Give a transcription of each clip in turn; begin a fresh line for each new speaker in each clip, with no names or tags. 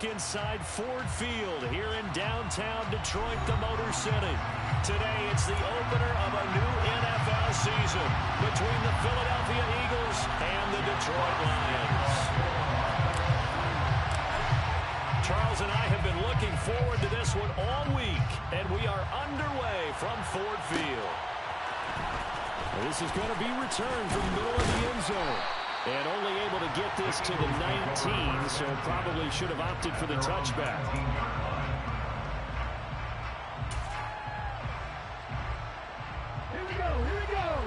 back inside Ford Field here in downtown Detroit, the Motor City. Today, it's the opener of a new NFL season between the Philadelphia Eagles and the Detroit Lions. Charles and I have been looking forward to this one all week, and we are underway from Ford Field. This is going to be returned from the middle of the end zone. And only able to get this to the 19, so probably should have opted for the touchback.
Here we go, here we go.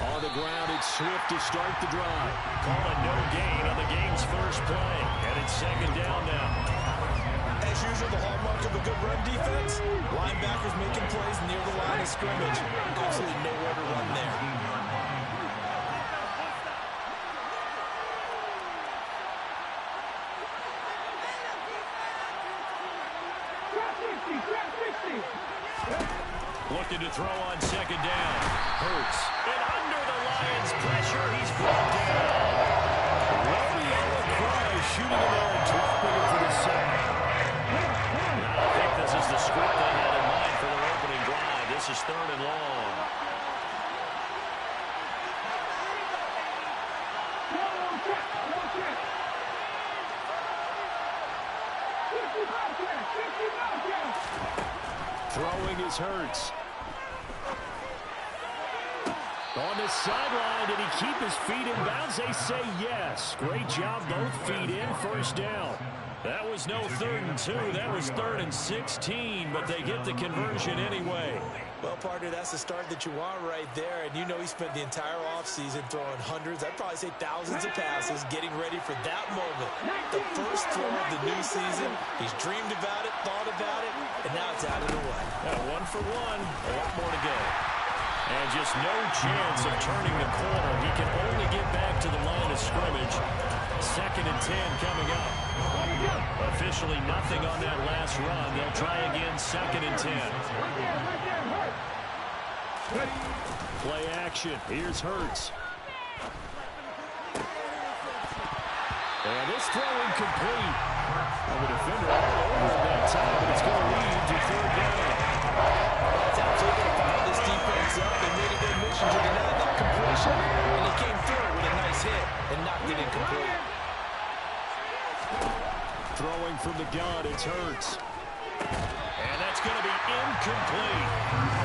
On the ground, it's Swift to start the drive. Call a no gain on the game's first play. And it's second down now.
As usual, the hallmark of a good run defense, linebackers making plays near the line of scrimmage. Absolutely nowhere to run there.
Looking to throw on second down. Hurts. And under the Lions' pressure, he's brought down. Romeo McCoy shooting him there and dropping it for the sack. I think this is the script they had in mind for their opening drive. This is third and long. Throwing is Hurts. On the sideline, did he keep his feet in bounds? They say yes. Great job, both feet in, first down. That was no 3rd and 2. That was 3rd and 16, but they get the conversion anyway.
Well, partner, that's the start that you want right there. And you know he spent the entire offseason throwing hundreds, I'd probably say thousands of passes, getting ready for that moment. The first throw of the new season. He's dreamed about it, thought about it, and now it's out of the way.
1 for 1. A lot more to go. And just no chance of turning the corner. He can only get back to the line of scrimmage. 2nd and 10 coming up. Officially nothing on that last run. They'll try again, 2nd and 10. Play action. Here's Hurts. And this throw incomplete. The defender all over that time, but it's going to lead to 3rd down.
That's absolutely going to fire this defense up. They made it their mission to deny that completion, and he came through with a nice hit and knocked it incomplete.
Throwing from the gun, it's Hurts. And that's going to be incomplete.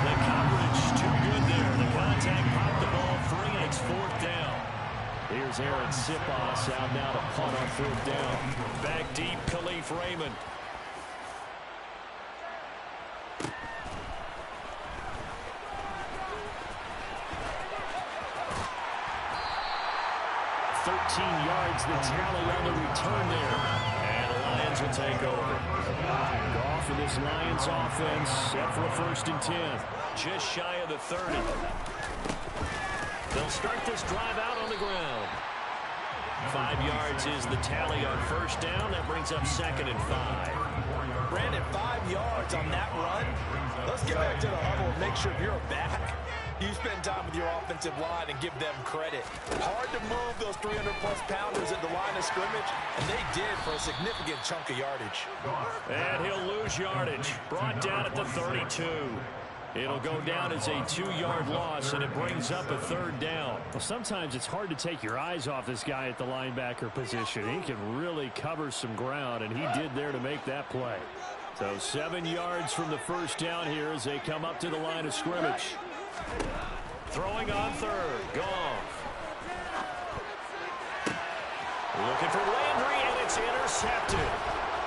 The coverage too good there. The contact popped the ball free, and it's 4th down. Here's Aaron Siposs out now to punt on 4th down. Back deep, Khalif Raymond. Yards, the tally on the return there. And the Lions will take over. Goff and this Lions offense set for a 1st and 10. Just shy of the 30. They'll start this drive out on the ground. 5 yards is the tally on 1st down. That brings up 2nd and 5.
Brandon, 5 yards on that run. Let's get back to the huddle and make sure you're back. You spend time with your offensive line and give them credit. Hard to move those 300-plus pounders at the line of scrimmage, and they did for a significant chunk of yardage.
And he'll lose yardage. Brought down at the 32. It'll go down as a 2-yard loss, and it brings up a 3rd down. Well, sometimes it's hard to take your eyes off this guy at the linebacker position. He can really cover some ground, and he did there to make that play. So 7 yards from the 1st down here as they come up to the line of scrimmage. Throwing on 3rd. Goff. Looking for Landry, and it's intercepted.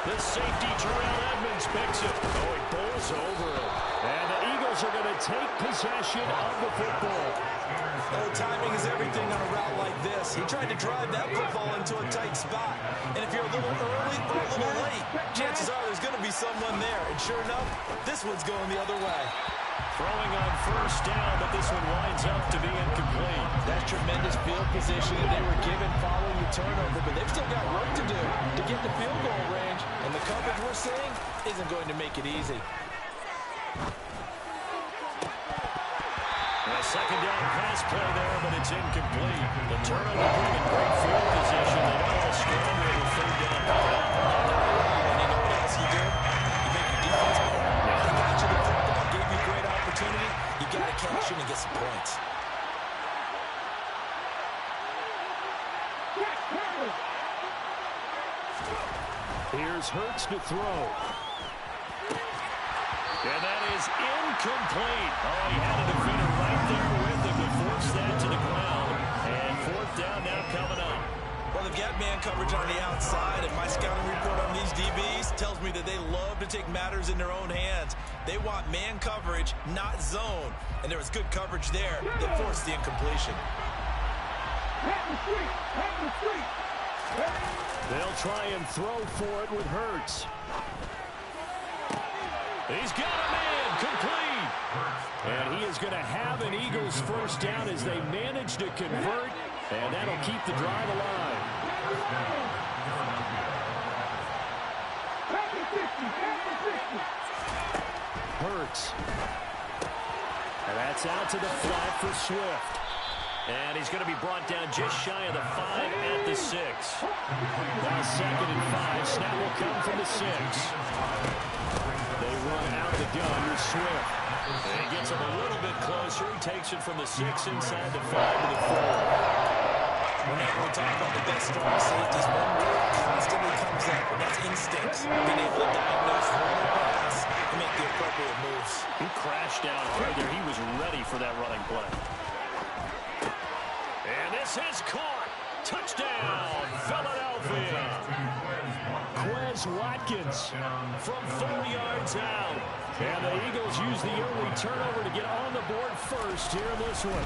The safety, Terrell Edmonds, picks it. Oh, he bowls over it. And the Eagles are going to take possession of the football.
Oh, timing is everything on a route like this. He tried to drive that football into a tight spot. And if you're a little early or a little late, chances are there's going to be someone there. And sure enough, this one's going the other way.
Throwing on first down, but this one winds up to be incomplete.
That's tremendous field position that they were given following the turnover, but they've still got work to do to get the field goal range, and the coverage we're seeing isn't going to make it easy.
A second down pass play there, but it's incomplete. The turnover put in great field position. They all strong with a third down.
And you know what else you do? You make your defense better. He got you the football, gave you great opportunity. You got to cash in and get some points.
Here's Hurts to throw. And that is incomplete. Oh, he had a defender right there with him to force that to the ground. And fourth down now coming up.
Well, they've got man coverage on the outside, and my scouting report on these DBs tells me that they love to take matters in their own hands. They want man coverage, not zone. And there was good coverage there that forced the incompletion.
They'll try and throw for it with Hurts. He's got a man complete. And he is going to have an Eagles first down as they manage to convert. And that'll keep the drive alive. Hurts. And that's out to the flat for Swift. And he's going to be brought down just shy of the 5 at the 6. Now 2nd and 5. Snap will come from the 6. They run out of the gun. Here's Swift. And he gets him a little bit closer. He takes it from the 6 inside the 5 to the 4.
Whenever we talk about the best strong safeties, one word constantly comes up, and that's instincts. Being able to diagnose run or pass and make the appropriate moves.
He crashed down hard there. He was ready for that running play. And this is caught. Touchdown, Philadelphia. Quez Watkins from 4 yards out. And the Eagles use the early turnover to get on the board first here in this one.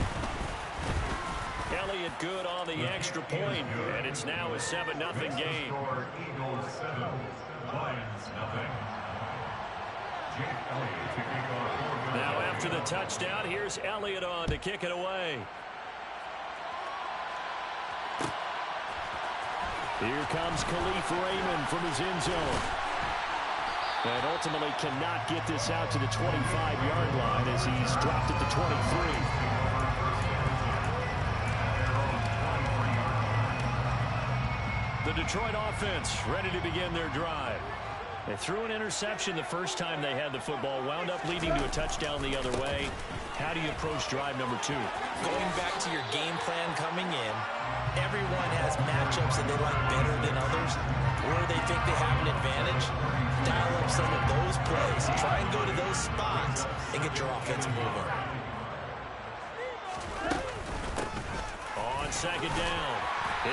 Elliott good on the extra point, and it's now a 7-0 game. Now after the touchdown, here's Elliott on to kick it away. Here comes Khalif Raymond from his end zone. And ultimately cannot get this out to the 25-yard line as he's dropped it to 23. The Detroit offense ready to begin their drive. They threw an interception the first time they had the football, wound up leading to a touchdown the other way. How do you approach drive number 2?
Going back to your game plan coming in, everyone has matchups that they like better than others. Where they think they have an advantage, dial up some of those plays. Try and go to those spots and get your offense moving.
On second down,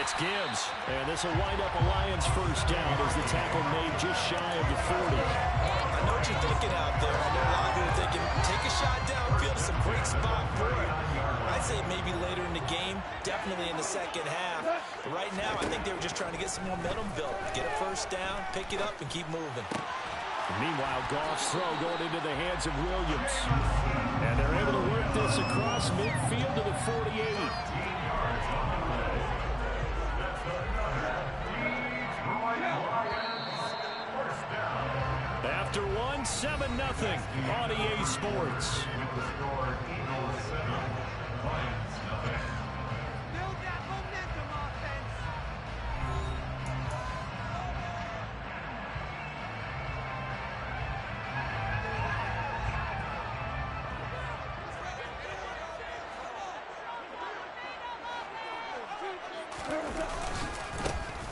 it's Gibbs. And this will wind up a Lions first down as the tackle made just shy of the 40.
I know what you're thinking out there. I know a lot of you are thinking, take a shot downfield. It's a great spot for it. I'd say maybe later in the game, definitely in the second half. But right now, I think they were just trying to get some momentum built. Get a first down, pick it up, and keep moving.
Meanwhile, Goff's throw going into the hands of Williams. And they're able to work this across midfield to the 48. After one, 7-0 on EA Sports.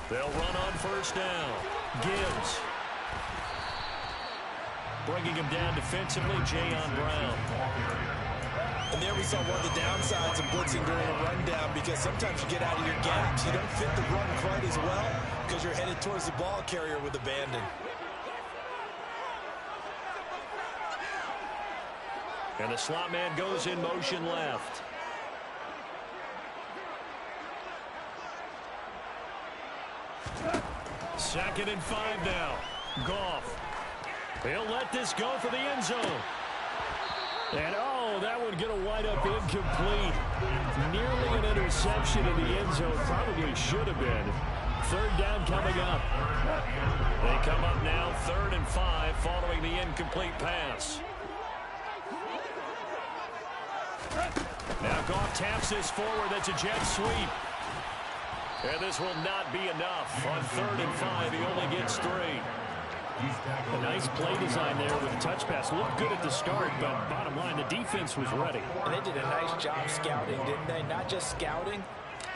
They'll run on first down. Gibbs. Bringing him down defensively, Jayon Brown.
And there we saw one of the downsides of blitzing during a rundown, because sometimes you get out of your gaps. You don't fit the run quite as well because you're headed towards the ball carrier with abandon.
And the slot man goes in motion left. Second and 5 now. Goff. He'll let this go for the end zone. And, oh, that one going to wind up incomplete. Nearly an interception in the end zone. Probably should have been. Third down coming up. They come up now 3rd and 5 following the incomplete pass. Now Goff taps this forward. That's a jet sweep. And this will not be enough. On 3rd and 5, he only gets 3. A nice play design there with a touch pass. Looked good at the start, but bottom line, the defense was ready.
And they did a nice job scouting, didn't they? Not just scouting,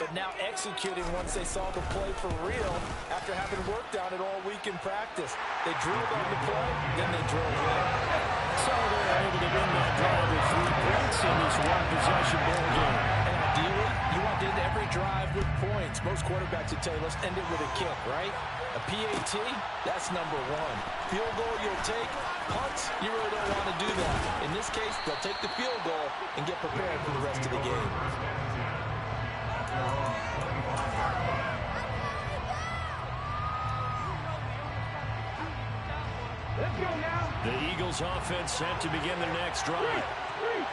but now executing once they saw the play for real after having worked on it all week in practice. They drilled on the play, then they drilled in.
So they're able to win that drive with 3 points in this one-possession ball game.
And ideally, you want to end every drive with points. Most quarterbacks would tell you, let's end it with a kick, right? A PAT, that's number 1. Field goal you'll take. Punts, you really don't want to do that. In this case, they'll take the field goal and get prepared for the rest of the game.
Let's go now.
The Eagles offense set to begin their next drive.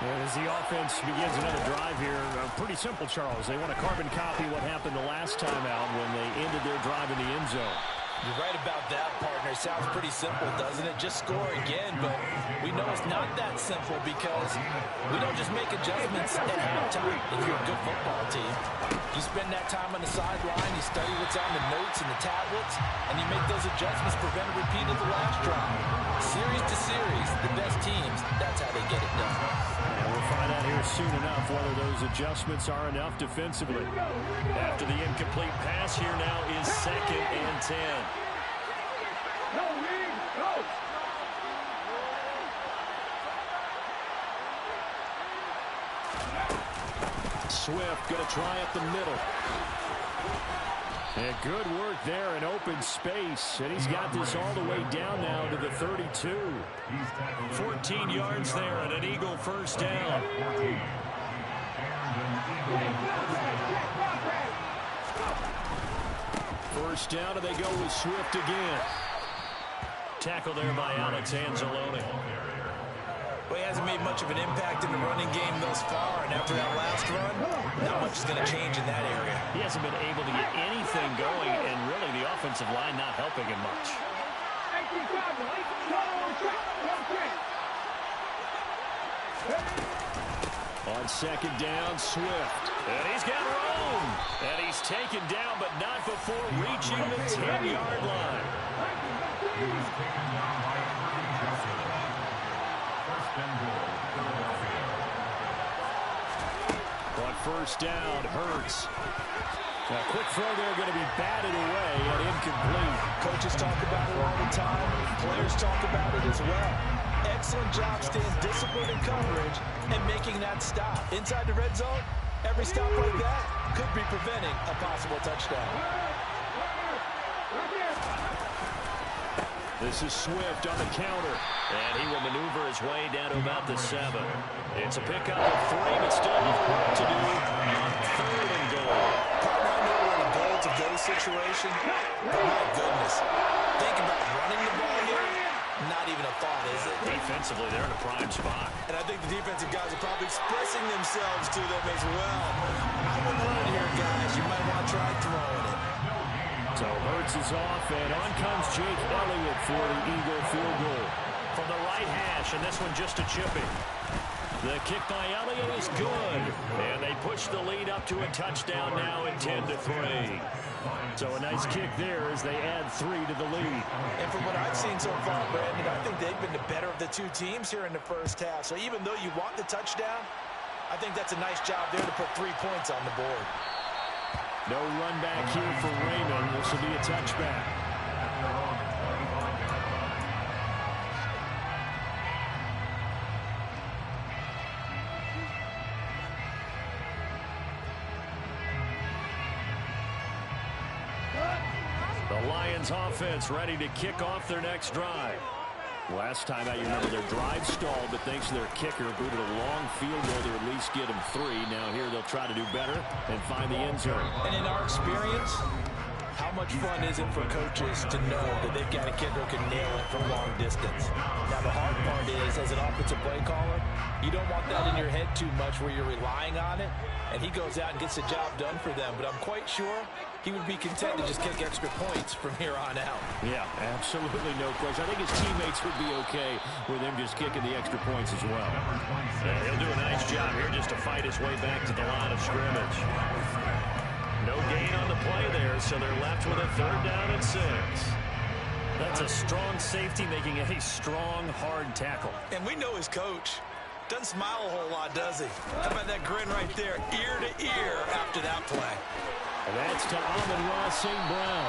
And as the offense begins another drive here, pretty simple, Charles. They want to carbon copy what happened the last time out when they ended their drive in the end zone.
You're right about that, partner. Sounds pretty simple, doesn't it? Just score again, but we know it's not that simple because we don't just make adjustments at halftime if you're a good football team. You spend that time on the sideline, you study what's on the notes and the tablets, and you make those adjustments, prevent a repeat of the last drive. Series to series, the best teams, that's how they get it done.
And we'll find out here soon enough whether those adjustments are enough defensively. After the incomplete pass, here now is 2nd and 10.
Go, Reed, go.
Swift going to try up the middle. And good work there in open space. And he's got this all the way down now to the 32. 14 yards there and an Eagle first down. First down, and they go with Swift again. Tackle there by Alex Anzalone.
Well, he hasn't made much of an impact in the running game thus far, and after that last run, not much is going to change in that area.
He hasn't been able to get anything going, and really the offensive line not helping him much. On 2nd down, Swift. And he's got room. And he's taken down, but not before reaching the 10-yard line. On first down, Hurts. A quick throw there going to be batted away and incomplete.
Coaches talk about it all the time. Players talk about it as well. Excellent job staying disciplined in coverage and making that stop. Inside the red zone, every stop like that could be preventing a possible touchdown.
This is Swift on the counter. And he will maneuver his way down to about the 7. It's a pickup of 3, but still with work to do on 3rd and goal.
Partner, I know we're in a goal-to-go situation, but my goodness. Think about running the ball here. Not even a thought, is it?
Defensively, they're in a prime spot.
And I think the defensive guys are probably expressing themselves to them as well. I would run here, guys. You might want to try throwing it.
So Hurts is off, and on comes Jake Elliott for the Eagle field goal. From the right hash, and this one just a chipping. The kick by Elliott is good. And they push the lead up to a touchdown now at 10-3. So a nice kick there as they add 3 to the lead.
And from what I've seen so far, Brandon, I think they've been the better of the 2 teams here in the first half. So even though you want the touchdown, I think that's a nice job there to put 3 points on the board.
No run back here for Raymond. This will be a touchback. The Lions offense ready to kick off their next drive. Last time out, you remember their drive stalled, but thanks to their kicker, booted a long field goal to at least get them 3. Now here they'll try to do better and find the end zone.
And in our experience, How much fun is it for coaches to know that they've got a kid who can nail it from long distance? Now, the hard part is, as an offensive play caller, you don't want that in your head too much where you're relying on it, and he goes out and gets the job done for them. But I'm quite sure he would be content to just kick extra points from here on out.
Yeah, absolutely no question. I think his teammates would be okay with him just kicking the extra points as well. Yeah, he'll do a nice job here just to fight his way back to the line of scrimmage. No gain on the play there, so they're left with a 3rd down and 6. That's a strong safety making a strong, hard tackle.
And we know his coach doesn't smile a whole lot, does he? How about that grin right there, ear to ear after that play?
And that's to Amon-Ra St. Brown.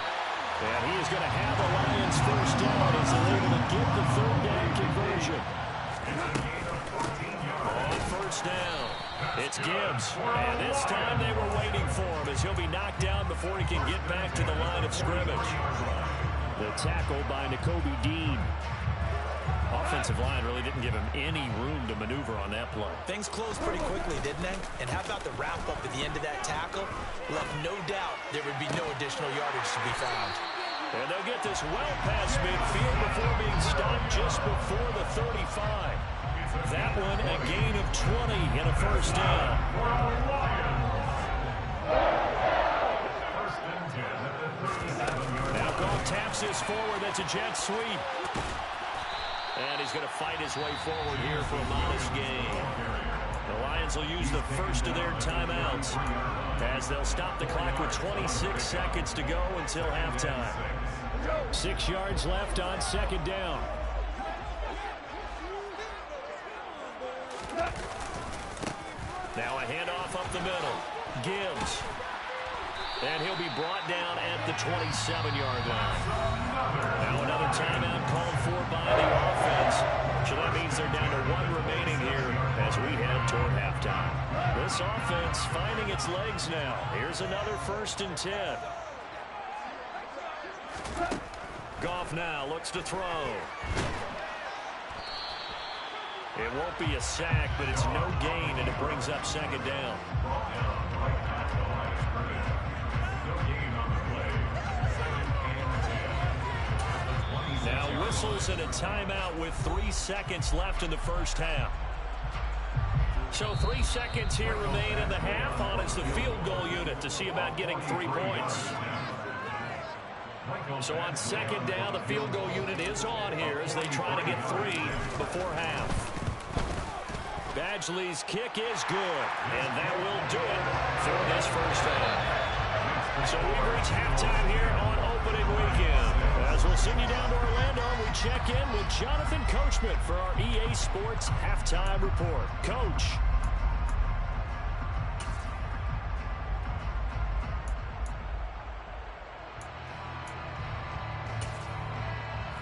And he is going to have the Lions 1st down as they're able to get the 3rd down conversion. On 1st down, it's Gibbs. And this time they were waiting for him as he'll be knocked down before he can get back to the line of scrimmage. The tackle by Nakobe Dean. Offensive line really didn't give him any room to maneuver on that play.
Things closed pretty quickly, didn't they? And how about the wrap-up at the end of that tackle? Left no doubt there would be no additional yardage to be found.
And they'll get this well past midfield before being stopped just before the 35. That one a gain of 20 and a 1st down. Now Goff taps this forward. That's a jet sweep. And he's going to fight his way forward here for a modest gain. The Lions will use the first of their timeouts as they'll stop the clock with 26 seconds to go until halftime. 6 yards left on 2nd down. Now a handoff up the middle. Gibbs. And he'll be brought down at the 27-yard line. Now another timeout called for by the offense. So that means they're down to 1 remaining here as we head toward halftime. This offense finding its legs now. Here's another 1st and 10. Goff now looks to throw. It won't be a sack, but it's no gain, and it brings up 2nd down. Now whistles and a timeout with 3 seconds left in the 1st half. So 3 seconds here remain in the half on as the field goal unit to see about getting 3 points. So on 2nd down, the field goal unit is on here as they try to get 3 before half. Badgley's kick is good, and that will do it for this 1st half. So we reach halftime here on opening weekend. As we'll send you down to Orlando, we check in with Jonathan Coachman for our EA Sports Halftime Report. Coach.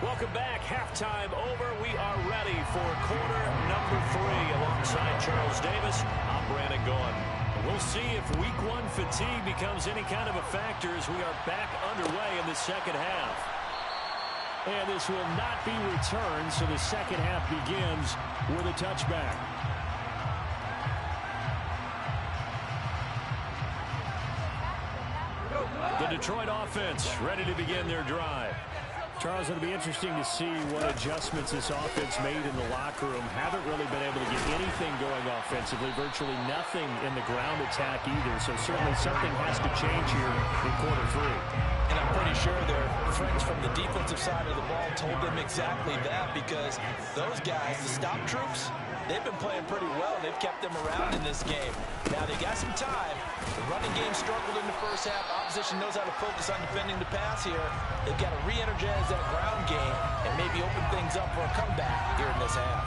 Welcome back. Halftime over. We are ready for quarter number 3 alongside Charles Davis. I'm Brandon Gaughan. We'll see if week 1 fatigue becomes any kind of a factor as we are back underway in the 2nd half. And this will not be returned, so the 2nd half begins with a touchback. The Detroit offense ready to begin their drive. Charles, it'll be interesting to see what adjustments this offense made in the locker room. Haven't really been able to get anything going offensively, virtually nothing in the ground attack either. So certainly something has to change here in quarter 3.
And I'm pretty sure their friends from the defensive side of the ball told them exactly that, because those guys, the stop troops, they've been playing pretty well. They've kept them around in this game. Now they got some time. The running game struggled in the 1st half. Opposition knows how to focus on defending the pass here. They've got to re-energize that ground game and maybe open things up for a comeback here in this half.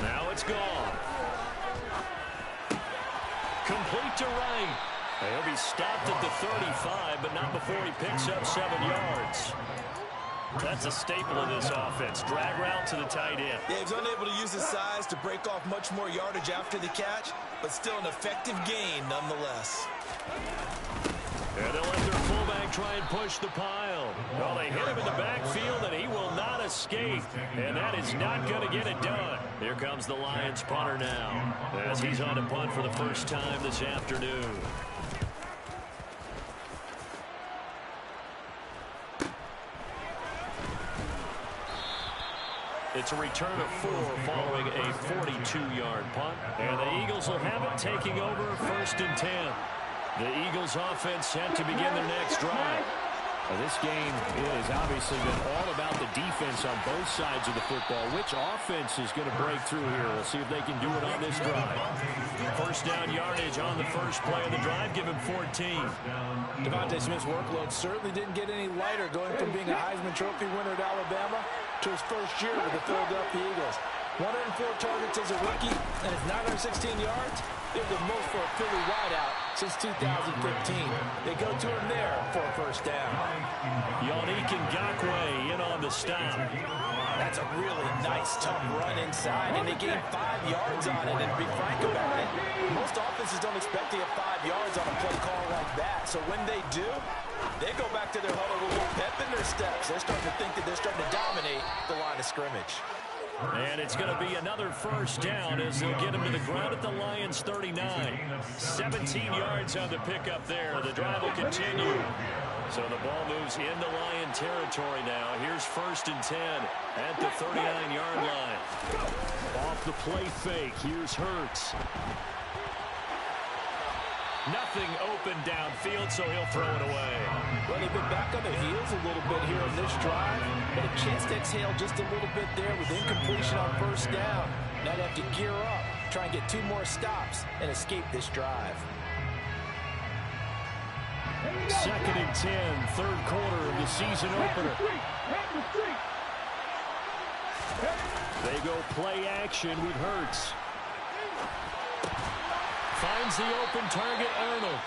Now it's gone. Complete to right. He'll be stopped at the 35, but not before he picks up 7 yards. That's a staple of this offense. Drag route to the tight end.
Yeah, he's unable to use his size to break off much more yardage after the catch, but still an effective gain nonetheless.
And they'll let their fullback try and push the pile. Well, they hit him in the backfield, and he will not escape, and that is not going to get it done. Here comes the Lions punter now, as he's on to punt for the first time this afternoon. It's a return of 4 following a 42-yard punt. And the Eagles will have it, taking over 1st and 10. The Eagles offense set to begin their next drive. This game has obviously been all about the defense on both sides of the football. Which offense is going to break through here? We'll see if they can do it on this drive. First down yardage on the first play of the drive. Give him 14.
Devontae Smith's workload certainly didn't get any lighter, going from being a Heisman Trophy winner at Alabama to his first year with the Philadelphia Eagles. 104 targets as a rookie, and his 916 yards. They're the most for a Philly wideout since 2015. They go to him there for a first down.
Yannick Ngakoue in on the stop.
That's a really nice, tough run inside, and they gained 5 yards on it. And to be frank about it, most offenses don't expect to get 5 yards on a play call like that. So when they do, they go back to their huddle with a little pep in their steps. They're starting to think that they're starting to dominate the line of scrimmage.
And it's going to be another first down as they'll get him to the ground at the Lions 39. 17 yards on the pickup there. The drive will continue. So the ball moves into Lion territory now. Here's 1st and 10 at the 39-yard line. Off the play fake. Here's Hurts. Nothing open downfield, so he'll throw it away.
Well, they've been back on their heels a little bit here on this drive, but a chance to exhale just a little bit there with incompletion on first down. Now they have to gear up, try and get 2 more stops, and escape this drive.
2nd and 10, 3rd quarter of the season opener. They go play action with Hurts. Finds the open target, Arnold.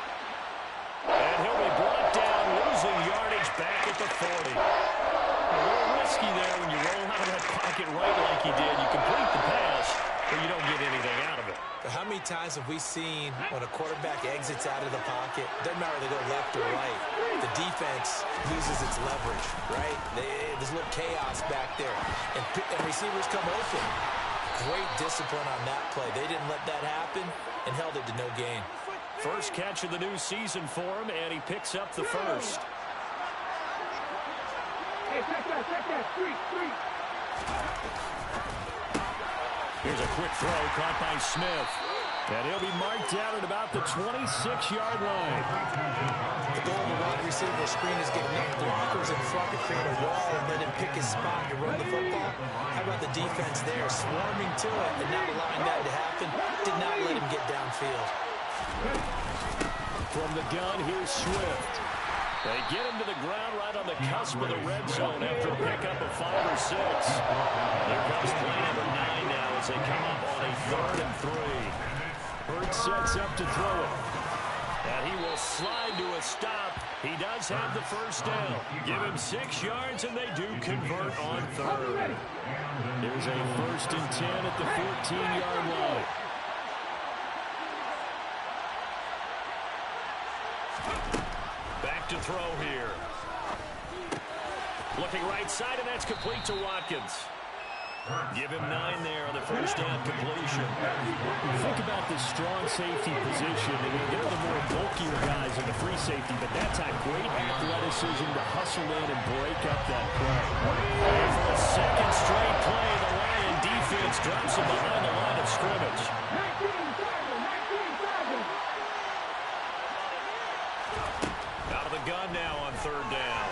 And he'll be brought down, losing yardage back at the 40. A little risky there when you roll out of that pocket right like he did. You complete the pass, but you don't get anything out of it.
How many times have we seen when a quarterback exits out of the pocket, doesn't matter whether they go left or right, the defense loses its leverage, right? There's a little chaos back there, and receivers come open. Great discipline on that play. They didn't let that happen and held it to no gain.
First catch of the new season for him, and he picks up the first.
Hey, check that, street.
Here's a quick throw caught by Smith. And he'll be marked down at about the 26-yard line.
The goal of the wide receiver screen is getting enough blockers in front to create a wall and let him pick his spot to run the football. How about the defense there, swarming to it and not allowing that to happen? Did not let him get downfield.
From the gun, here's Swift. They get him to the ground right on the cusp of the red zone after a pickup of 5 or 6. Here comes play number 9 now as they come up on a 3rd and 3. Hurts sets up to throw it. And he will slide to a stop. He does have the first down. Give him 6 yards, and they do convert on 3rd. There's a 1st and 10 at the 14-yard line. Back to throw here. Looking right side, and that's complete to Watkins. Give him 9 there on the first down completion. Think about this strong safety position. I mean, they're the more bulkier guys in the free safety, but that's a great athleticism to hustle in and break up that play. And for a second straight play, the Lion defense drops him behind the line of scrimmage. Out of the gun now on 3rd down.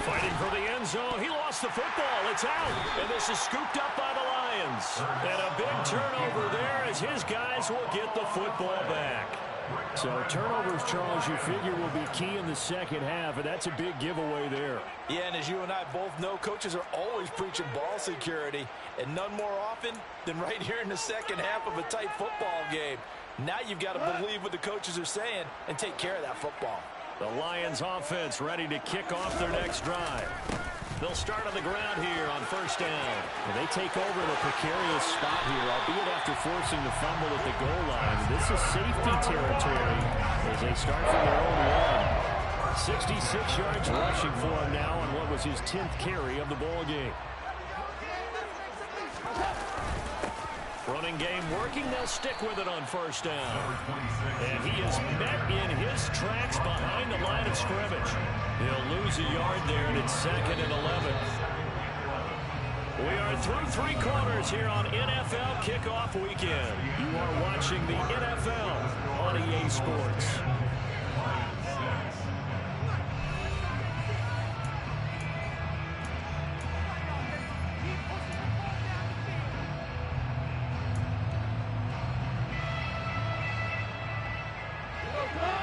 Fighting for the end zone. He lost the football. It's out. And this is scooped up by the Lions. And a big turnover there as his guys will get the football back. So turnovers, Charles, you figure will be key in the second half, and that's a big giveaway there.
Yeah, and as you and I both know, coaches are always preaching ball security, and none more often than right here in the second half of a tight football game. Now you've got to believe what the coaches are saying and take care of that football.
The Lions offense ready to kick off their next drive. They'll start on the ground here on first down. And they take over the precarious spot here, albeit after forcing the fumble at the goal line. This is safety territory as they start from their own 1. 66 yards rushing for him now on what was his 10th carry of the ball game. Running game working. They'll stick with it on first down. And he is met in his tracks behind the line of scrimmage. He'll lose a yard there, and it's 2nd and 11. We are through 3 quarters here on NFL Kickoff Weekend. You are watching the NFL on EA Sports.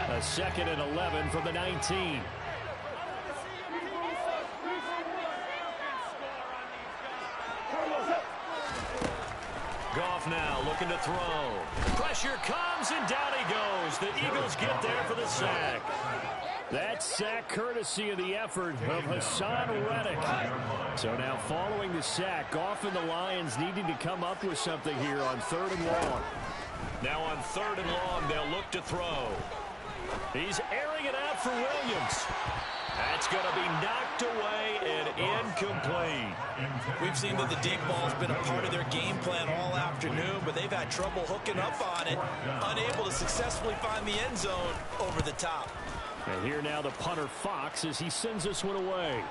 A 2nd and 11 from the 19. Goff now looking to throw. Pressure comes, and down he goes. The Eagles get there for the sack. That sack courtesy of the effort of Hassan Reddick. So now following the sack, Goff and the Lions needing to come up with something here on 3rd and long. Now on 3rd and long, they'll look to throw. He's airing it out for Williams. That's going to be knocked away and incomplete.
We've seen that the deep ball's been a part of their game plan all afternoon, but they've had trouble hooking up on it, unable to successfully find the end zone over the top.
And here now the punter Fox as he sends this one away.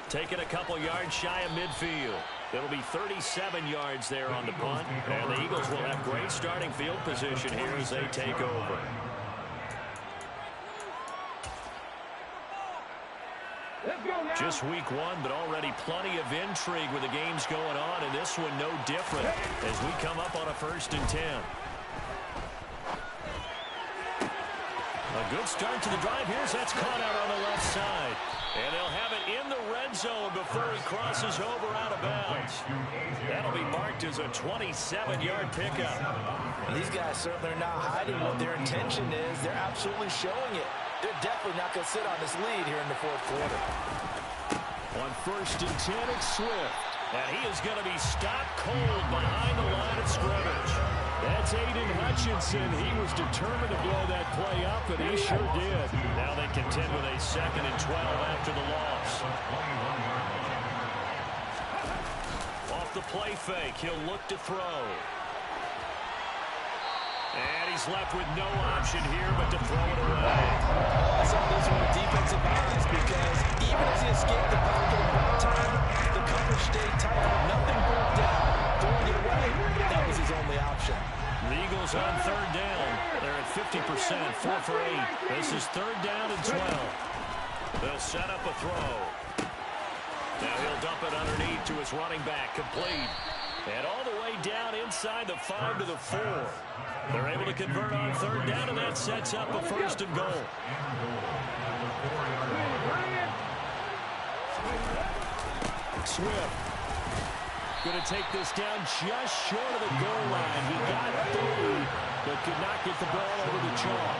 Taking a couple yards shy of midfield. It'll be 37 yards there on the punt, and the Eagles will have great starting field position here as they take over. Just week 1, but already plenty of intrigue with the games going on, and this one no different as we come up on a 1st and 10. A good start to the drive. Here's that's caught out on the left side. And they'll have it in the red zone before he crosses over out of bounds. That'll be marked as a 27-yard pickup.
And these guys certainly are not hiding what their intention is. They're absolutely showing it. They're definitely not going to sit on this lead here in the 4th quarter.
On 1st and 10, it's Swift. And he is going to be stopped cold behind the line of scrimmage. That's Aiden Hutchinson. He was determined to blow that play up, and he sure did. Now they contend with a 2nd and 12 after the loss. Off the play fake, he'll look to throw. And he's left with no option here but to throw it away.
I saw this one with defensive eyes because even as he escaped the pocket at one time, the coverage stayed tight. Nothing broke down. Throwing it away, that was his only option.
The Eagles on 3rd down. They're at 50%, 4 for 8. This is 3rd down and 12. They'll set up a throw. Now he'll dump it underneath to his running back, complete. And all the way down inside the 5 to the 4. They're able to convert on 3rd down, and that sets up a 1st and goal. Swift going to take this down just short of the goal line. He got through, but could not get the ball over the chalk.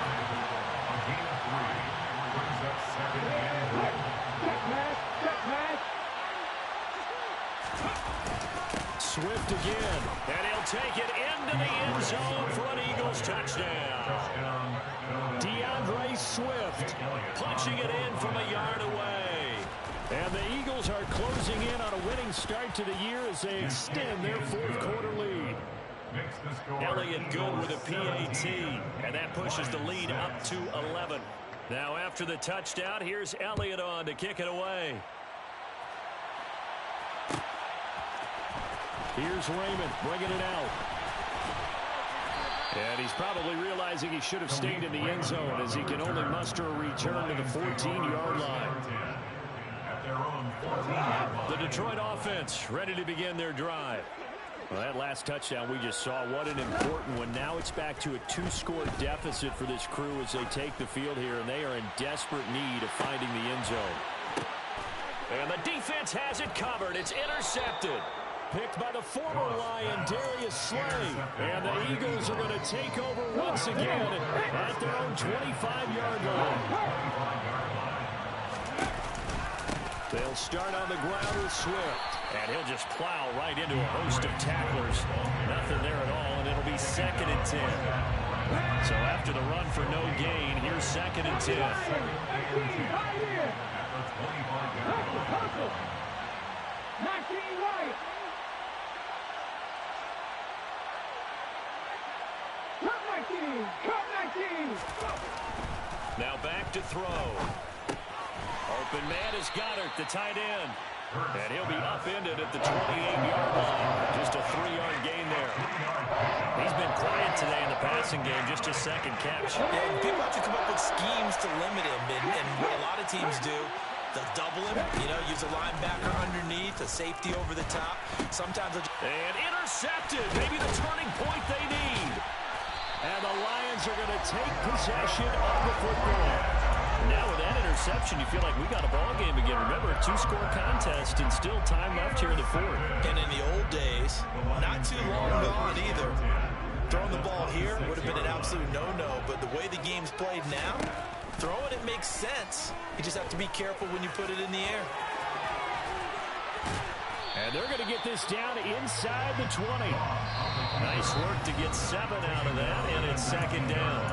Swift again, and he'll take it into the end zone for an Eagles touchdown. DeAndre Swift punching it in from a yard away. And the Eagles are closing in on a winning start to the year as they extend their 4th quarter lead. Elliott good with a PAT, and that pushes the lead up to 11. Now after the touchdown, here's Elliott on to kick it away. Here's Raymond bringing it out. And he's probably realizing he should have stayed in the end zone as he can only muster a return to the 14-yard line. The Detroit offense ready to begin their drive. Well, that last touchdown we just saw, what an important one. Now it's back to a 2-score deficit for this crew as they take the field here, and they are in desperate need of finding the end zone. And the defense has it covered. It's intercepted. Picked by the former Lion, Darius Slay. And the Eagles are going to take over once again at their own 25-yard line. They'll start on the ground with Swift. And he'll just plow right into a host of tacklers. Nothing there at all, and it'll be 2nd and 10. So after the run for no gain, here's 2nd and 10. Now back to throw. Open man is Goddard, the tight end. And he'll be upended at the 28-yard line. Just a 3-yard gain there. He's been quiet today in the passing game, just his 2nd catch.
Yeah, people have to come up with schemes to limit him, and what a lot of teams do, they'll double him, use a linebacker underneath, a safety over the top. Sometimes
and intercepted, maybe the turning point they need. And the Lions are going to take possession of the football. Now with that interception, you feel like we got a ball game again. Remember, a 2-score contest and still time left here in the 4th.
And in the old days, not too long gone either. Throwing the ball here would have been an absolute no-no, but the way the game's played now, throwing it makes sense. You just have to be careful when you put it in the air.
And they're going to get this down inside the 20. Nice work to get 7 out of that, and it's 2nd down.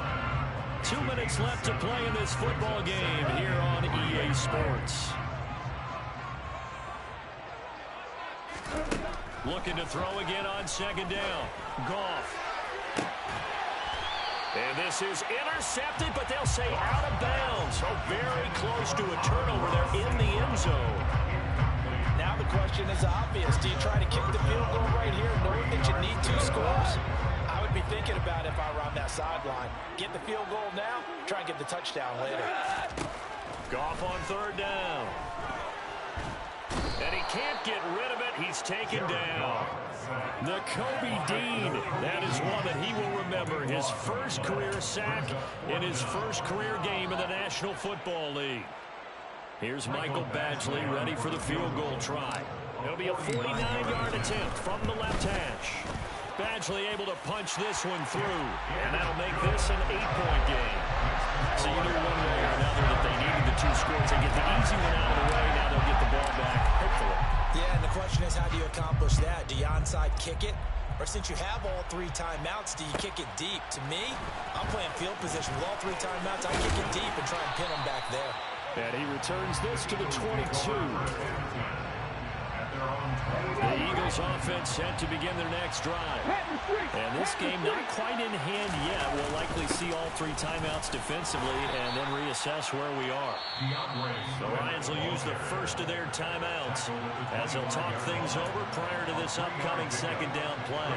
2 minutes left to play in this football game here on EA Sports. Looking to throw again on 2nd down. Goff. And this is intercepted, but they'll say out of bounds. So very close to a turnover there in the end zone.
Now the question is obvious. Do you try to kick the field goal right here knowing that you need 2 scores? I would be thinking about it if I were on that sideline. Get the field goal now, try and get the touchdown later.
Goff on 3rd down. And he can't get rid of it. He's taken down. The Kobe Dean. That is one that he will remember. His first career sack in his first career game in the National Football League. Here's Michael Badgley ready for the field goal try. It'll be a 49-yard attempt from the left hash. Badgley able to punch this one through, and that'll make this an 8-point game. So you knew one way or another that they needed the 2 scores. They get the easy one out of the way. Now they'll get the ball back, hopefully.
Yeah, and the question is, how do you accomplish that? Do you onside kick it? Or since you have all 3 timeouts, do you kick it deep? To me, I'm playing field position. With all 3 timeouts, I kick it deep and try and pin them back there.
And he returns this to the 22. The Eagles offense set to begin their next drive. And this game not quite in hand yet. We'll likely see all 3 timeouts defensively and then reassess where we are. The Lions will use the first of their timeouts as they'll talk things over prior to this upcoming 2nd down play.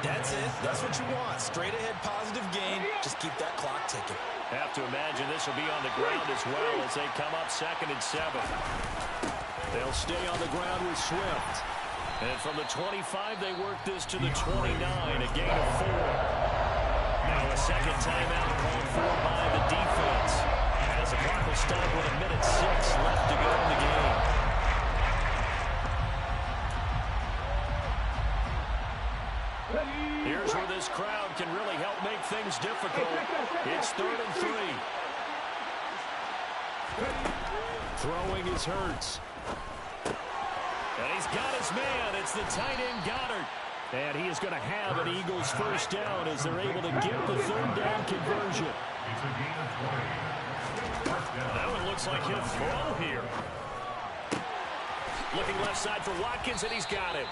That's it. That's what you want. Straight ahead positive gain. Just keep that clock ticking.
Have to imagine this will be on the ground as well as they come up 2nd and 7. They'll stay on the ground with Swift. And from the 25, they work this to the 29, a gain of 4. Now a 2nd timeout called for by the defense. As the clock will stop with 1:06 left to go in the game. Here's where this crowd can really help make things difficult. It's 3rd and 3. Throwing is Hurts. And he's got his man. It's the tight end Goddard. And he is going to have an Eagles first down as they're able to get the 3rd down conversion. That one looks like he'll throw here. Looking left side for Watkins, and he's got him.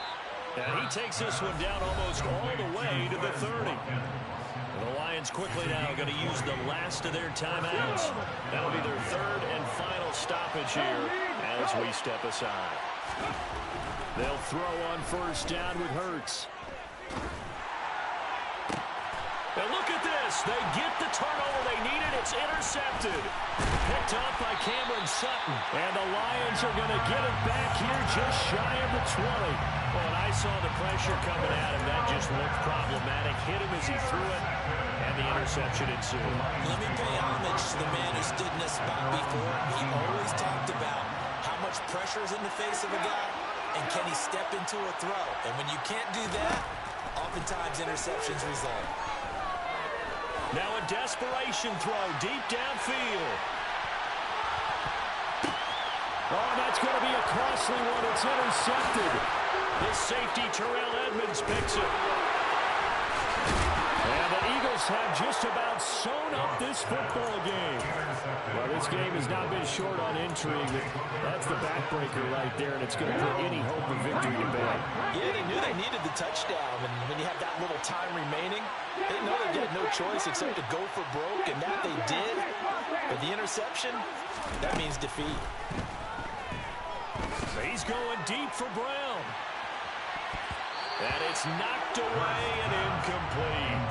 And he takes this one down almost all the way to the 30. The Lions quickly now going to use the last of their timeouts. That'll be their 3rd and final stoppage here as we step aside. They'll throw on 1st down with Hurts. And look at this. They get the turnover they needed. It's intercepted. Picked off by Cameron Sutton. And the Lions are going to get it back here just shy of the 20. Well, and I saw the pressure coming at him. That just looked problematic. Hit him as he threw it. And the interception ensued.
Let me pay homage to the man who stood in this spot before. He always talked about how much pressure is in the face of a guy, and can he step into a throw? And when you can't do that, oftentimes interceptions result.
Now a desperation throw deep downfield. Oh, that's going to be a costly one. It's intercepted. The safety, Terrell Edmunds, picks it. And the Eagles have just about sewn up this football game. Well, this game has not been short on intrigue. That's the backbreaker right there, and it's going to put any hope of victory to bed.
Yeah, they knew they needed the touchdown, and when you have that little time remaining, they know they had no choice except to go for broke, and that they did. But the interception, that means defeat.
He's going deep for Brown. And it's knocked away and incomplete.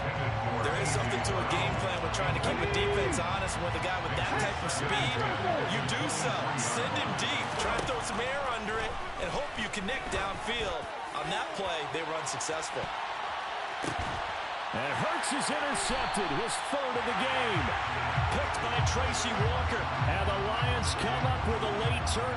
There is something to a game plan with trying to keep a defense honest. With a guy with that type of speed, you do so. Send him deep. Try to throw some air under it and hope you connect downfield. On that play, they were unsuccessful.
And Hurts is intercepted, his third of the game. Picked by Tracy Walker. And the Lions come up with a late turnover.